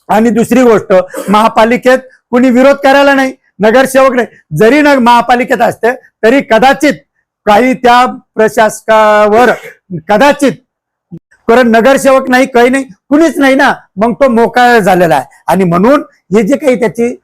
आणि दुसरी गोष्ट, महापालिकेत कुणी विरोध करायला नाही, नगरसेवक नाही. जरी महापालिकेत असते तरी कदाचित काही त्या प्रशासकावर कदाचित, कारण नगरसेवक नाही, काही नाही, कुणीच नाही ना, मग तो मोकळा झालेला आहे. आणि म्हणून हे जे काही त्याची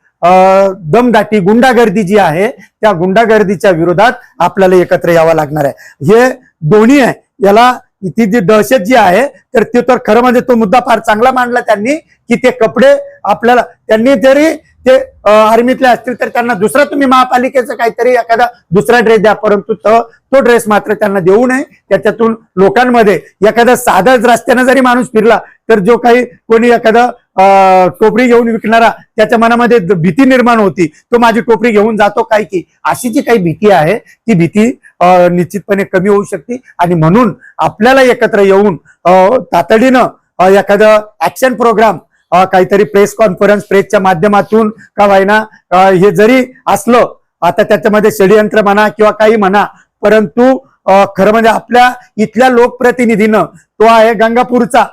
दमदाटी, गुंडागर्दी जी आहे, त्या गुंडागर्दीच्या विरोधात आपल्याला एकत्र यावं लागणार आहे. हे दोन्ही आहे. याला ती जी दहशत जी आहे तर ते तर खरं म्हणजे तो मुद्दा फार चांगला मांडला त्यांनी की ते कपडे आपल्याला, त्यांनी जरी ते आर्मीतले असतील तर त्यांना दुसरा तुम्ही महापालिकेचं काहीतरी एखादा दुसरा ड्रेस द्या, परंतु तो ड्रेस मात्र त्यांना देऊ नये. त्याच्यातून लोकांमध्ये एखादा साधा रस्त्यानं जरी माणूस फिरला तर जो काही कोणी एखादा टोपरी घेऊन विकणारा, त्याच्या मनामध्ये भीती निर्माण होती, तो माझी टोपरी घेऊन जातो काय की, अशी जी काही भीती आहे ती भीती निश्चितपणे कमी होऊ शकते. आणि म्हणून आपल्याला एकत्र येऊन तातडीनं एखादं ऍक्शन प्रोग्राम, काहीतरी प्रेस कॉन्फरन्स, प्रेसच्या माध्यमातून का व्हायना, हे जरी असलं, आता त्याच्यामध्ये षडयंत्र म्हणा किंवा काही म्हणा, परंतु खरं म्हणजे आपल्या इथल्या लोकप्रतिनिधीनं, तो आहे गंगापूरचा,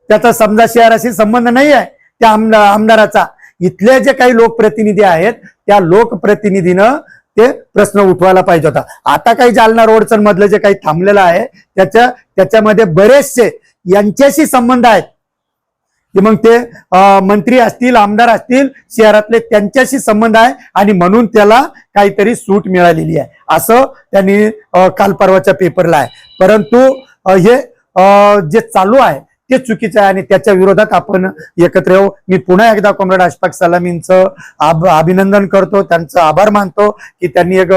त्याचा समजा शहराशी संबंध नाही आहे त्या आमदाराचा, इथले जे काही लोकप्रतिनिधी आहेत त्या लोकप्रतिनिधीनं ते प्रश्न उठवायला पाहिजे होता. आता काही जालना रोडचं मधलं जे काही थांबलेलं आहे त्याच्यामध्ये बरेचसे यांच्याशी संबंध आहेत, की मग ते मंत्री असतील, आमदार असतील, शहरातले, त्यांच्याशी संबंध आहे आणि म्हणून त्याला काहीतरी सूट मिळालेली आहे असं त्यांनी काल परवाच्या पेपरला आहे. परंतु हे जे चालू आहे ते चुकीचं आहे आणि त्याच्या विरोधात आपण एकत्र येऊ. मी पुन्हा एकदा कॉम्रेड अशफाक सलामींचं अभिनंदन करतो, त्यांचं आभार मानतो की त्यांनी एक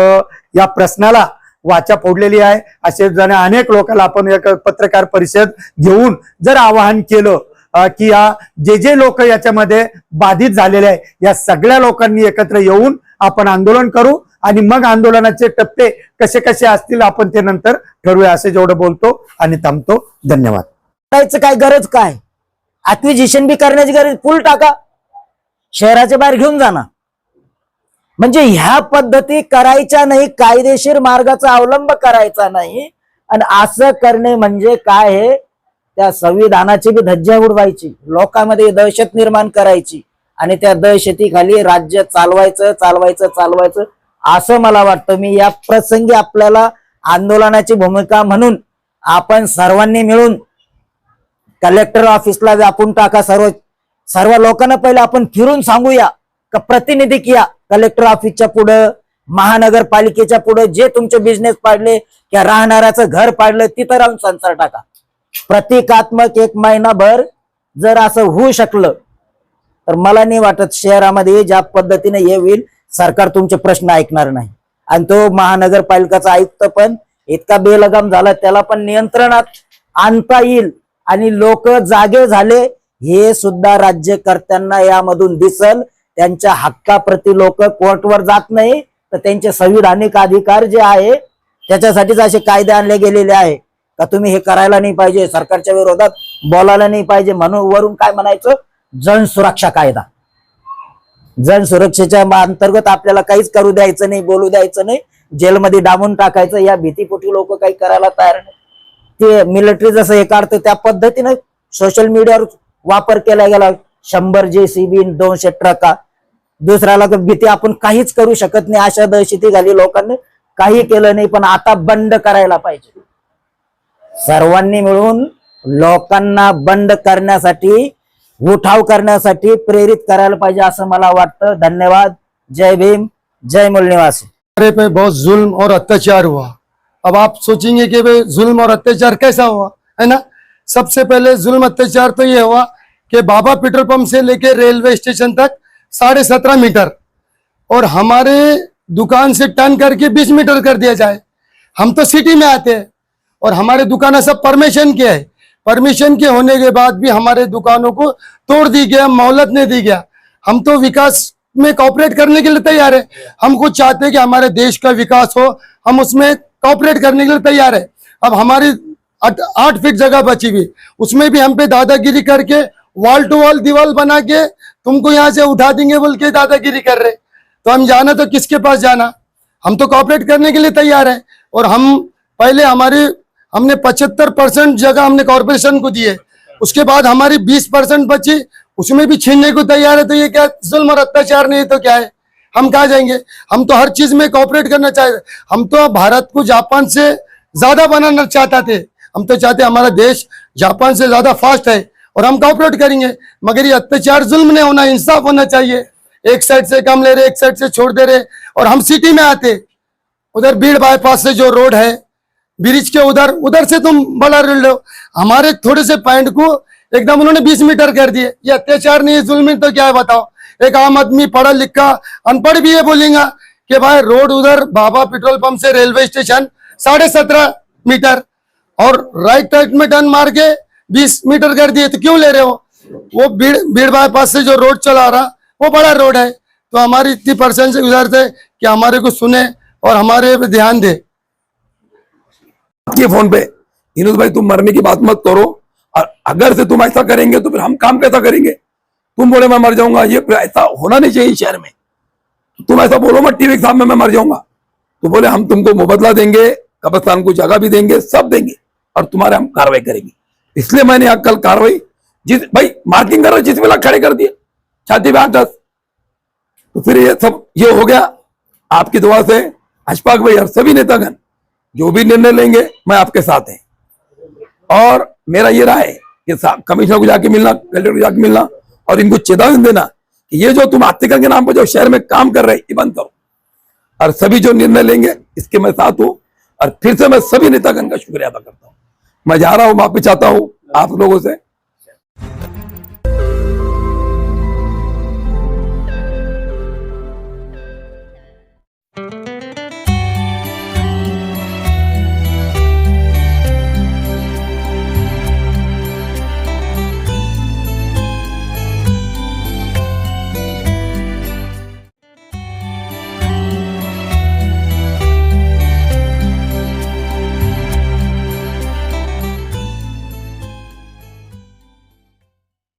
या प्रश्नाला वाचा फोडलेली आहे. असे जण अनेक लोकांना आपण एक पत्रकार परिषद घेऊन जर आवाहन केलं की या जे लोक याच्यामध्ये बाधित झालेले आहे या सगळ्या लोकांनी एकत्र येऊन आपण आंदोलन करू आणि मग आंदोलनाचे टप्पे कसे कसे असतील आपण ते नंतर ठरवूया, असे जेवढं बोलतो आणि थांबतो. धन्यवाद. करायचं काय, गरज काय, ऍक्विजिशन बी करण्याची गरज, पूल टाका, शहराच्या बाहेर घेऊन जाणार. म्हणजे ह्या पद्धती करायच्या नाही, कायदेशीर मार्गाचा अवलंब करायचा नाही. आणि असं करणे म्हणजे काय, हे त्या संविधानाची बी धज्जा उडवायची, लोकांमध्ये दहशत निर्माण करायची आणि त्या दहशतीखाली राज्य चालवायचं असं मला वाटतं. मी या प्रसंगी आपल्याला आंदोलनाची भूमिका म्हणून आपण सर्वांनी मिळून कलेक्टर ऑफिसला व्यापून टाका, सर्व लोकांना पहिले आपण फिरून सांगूया का प्रतिनिधी किया कलेक्टर ऑफिसच्या पुढं, महानगरपालिकेच्या पुढे, जे तुमचे बिझनेस पाडले किंवा राहणाऱ्याचं घर पाडलं तिथं राहून संसार टाका. प्रतिकात्मक 1 महिनाभर जर असं होऊ शकलं तर मला नाही वाटत शहरामध्ये ज्या पद्धतीने हे होईल सरकार तुमचे प्रश्न ऐकणार नाही. आणि तो महानगरपालिकेचा आयुक्त पण इतका बेलगाम झाला, त्याला पण नियंत्रणात आणता येईल आणि लोक जागे झाले हे सुद्धा राज्यकर्त्यांना यामधून दिसल. त्यांच्या हक्काप्रती लोक कोर्टवर जात नाही तर त्यांचे संविधानिक अधिकार जे आहे त्याच्यासाठीच असे कायदे आणले गेलेले आहे का तुम्ही हे करायला नाही पाहिजे, सरकारच्या विरोधात बोलायला नाही पाहिजे, म्हणून वरून काय म्हणायचं, जन सुरक्षा कायदा. जन सुरक्षेच्या अंतर्गत आपल्याला काहीच करू द्यायचं नाही, बोलू द्यायचं नाही, जेलमध्ये डांबून टाकायचं. या भीतीपोटी लोक काही करायला तयार नाही. ते मिलिटरी जसं हे काढतं त्या पद्धतीने सोशल मीडियावर वापर केला गेला. 100 JCB 200 ट्रका, दुसऱ्याला तर भीती, आपण काहीच करू शकत नाही अशा दहशती झाली लोकांनी, काही केलं नाही. पण आता बंद करायला पाहिजे, सर्वांनी मिळून लोकांना बंद करण्यासाठी, उठाव करण्यासाठी प्रेरित करायला पाहिजे असं मला वाटतं. धन्यवाद. जय भीम, जय मूल निवासी. हमारे पे बहुत जुल्म और अत्याचार हुआ. अब आप सोचेंगे कि भाई जुल्म और अत्याचार कैसा हुआ, है ना. सबसे पहले जुल्म अत्याचार तो ये हुआ कि बाबा पेट्रोल पंप से लेके रेलवे स्टेशन तक 17.5 मीटर और हमारे दुकान से टर्न करके 20 मीटर कर दिया जाए. हम तो सिटी में आते हैं और हमारे दुकान सब परमिशन के है. परमिशन के होने के बाद भी हमारे दुकानों को तोड़ दी गया, मोहलत नहीं दी गया. हम तो विकास में कॉपरेट करने के लिए तैयार है. हम खुद चाहते हैं कि हमारे देश का विकास हो, हम उसमें कॉपरेट करने के लिए तैयार है. अब हमारी 8 फीट जगह बची हुई, उसमें भी हम पे दादागिरी करके वॉल टू वॉल दीवार बना के तुमको यहाँ से उठा देंगे बोल के दादागिरी कर रहे. तो हम जाना तो किसके पास जाना. हम तो कॉपरेट करने के लिए तैयार है. और हम पहले हमने 75% जगह हमने कॉर्पोरेशन को दी है, उसके बाद हमारी 20% बची, उसमें भी छीनने को तैयार है. तो ये क्या जुल्म और अत्याचार नहीं तो क्या है. हम कहाँ जाएंगे. हम तो हर चीज में कॉपरेट करना चाहते. हम तो भारत को जापान से ज्यादा बनाना चाहते थे. हम तो चाहते हमारा देश जापान से ज्यादा फास्ट है और हम कॉपरेट करेंगे. मगर ये अत्याचार जुल्म नहीं होना, इंसाफ होना चाहिए. एक साइड से कम ले रहे, एक साइड से छोड़ दे रहे. और हम सिटी में आते, उधर भीड़ बाईपास से जो रोड है ब्रिज के उधर से तुम बड़ा रोड लो, हमारे थोड़े से पॉइंट को एकदम उन्होंने 20 मीटर कर दिए. ये अत्याचार नहीं है, जुल्म तो क्या है बताओ. एक आम आदमी पढ़ा लिखा अनपढ़ भी ये बोलेगा कि भाई रोड उधर बाबा पेट्रोल पंप से रेलवे स्टेशन 17.5 मीटर और राइट में टर्न मार के 20 मीटर कर दिए. तो क्यों ले रहे हो. वो भीड़ बाईपास से जो रोड चला रहा वो बड़ा रोड है. तो हमारी इतनी परसेंट से गुजारिश है कि हमारे को सुने और हमारे पे ध्यान दे. के फोन पे इनुस भाई तुम मरने की बात मत करो, और अगर से तुम ऐसा करेंगे तो फिर हम काम कैसा करेंगे. तुम बोले मैं मर जाऊंगा, ये ऐसा होना नहीं चाहिए शहर में. तुम ऐसा बोलो मत टीवी के सामने मैं मर जाऊंगा. तो बोले हम तुमको मुबदला देंगे, कब्रिस्तान को जगह भी देंगे, सब देंगे और तुम्हारे हम कार्रवाई करेंगे. इसलिए मैंने कल कार्रवाई जिस भाई मार्किंग करो, जिस मिला खड़े कर दिए छाती पे 8-10. तो फिर ये सब ये हो गया. आपकी दुआ से अशफाक भाई और सभी नेतागण जो भी निर्णय लेंगे मैं आपके साथ है. और मेरा ये राय है कि कमिश्नर को जाके मिलना, कलेक्टर को जाके मिलना और इनको चेतावनी देना कि ये जो तुम आर्थिक के नाम पर जो शहर में काम कर रहे हैं ये बंद करो. और सभी जो निर्णय लेंगे इसके मैं साथ हूं. और फिर से मैं सभी नेतागण का शुक्रिया अदा करता हूं. मैं जा रहा हूं, माफी चाहता हूं आप लोगों से.